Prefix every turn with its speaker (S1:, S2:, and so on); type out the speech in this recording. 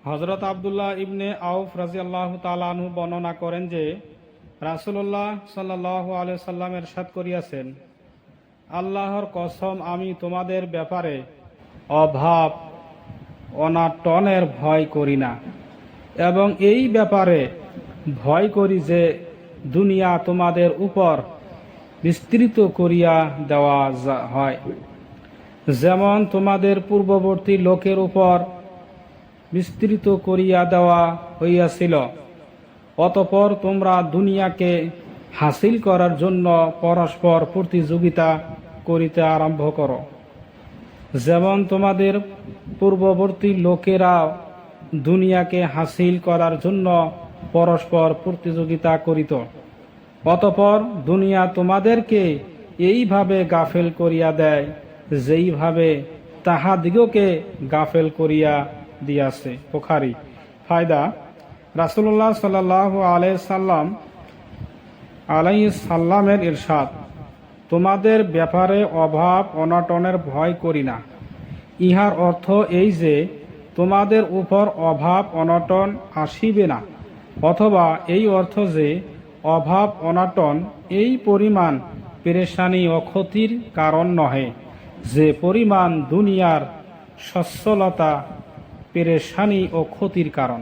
S1: হযরত আব্দুল্লাহ ইবনে আউফ রাদিয়াল্লাহু তাআলা আনহু বর্ণনা করেন যে রাসূলুল্লাহ সাল্লাল্লাহু আলাইহি সাল্লাম ইরশাদ করিয়াছেন, আল্লাহর কসম, আমি তোমাদের ব্যাপারে অভাব অনাটনের ভয় করি না, এবং এই ব্যাপারে ভয় করি যে দুনিয়া তোমাদের উপর বিস্তৃত করিয়া দেওয়া হয়, যেমন তোমাদের পূর্ববর্তী লোকের উপর বিস্তৃত করিয়া দেওয়া হইয়াছিল। অতঃপর তোমরা দুনিয়াকে হাসিল করার জন্য পরস্পর প্রতিযোগিতা করিতে আরম্ভ করো, যেমন তোমাদের পূর্ববর্তী লোকেরা দুনিয়াকে হাসিল করার জন্য পরস্পর প্রতিযোগিতা করিত। অতঃপর দুনিয়া তোমাদেরকে এইভাবে গাফেল করিয়া দেয় যেইভাবে তাহাদিগকে গাফেল করিয়া দিয়াছে। বুখারী। ফায়দা: রাসূলুল্লাহ সাল্লাল্লাহু আলাইহি সাল্লামের ইরশাদ, তোমাদের ব্যাপারে অভাব অনটনের ভয় করি না। ইহার অর্থ এই যে তোমাদের উপর অভাব অনটন আসিবে না, অথবা এই অর্থ যে অভাব অনটন এই পরিমাণ পেরেশানি ও ক্ষতির কারণ নহে যে পরিমাণ দুনিয়ার সচ্ছলতা পেরেশানি ও ক্ষতির কারণ।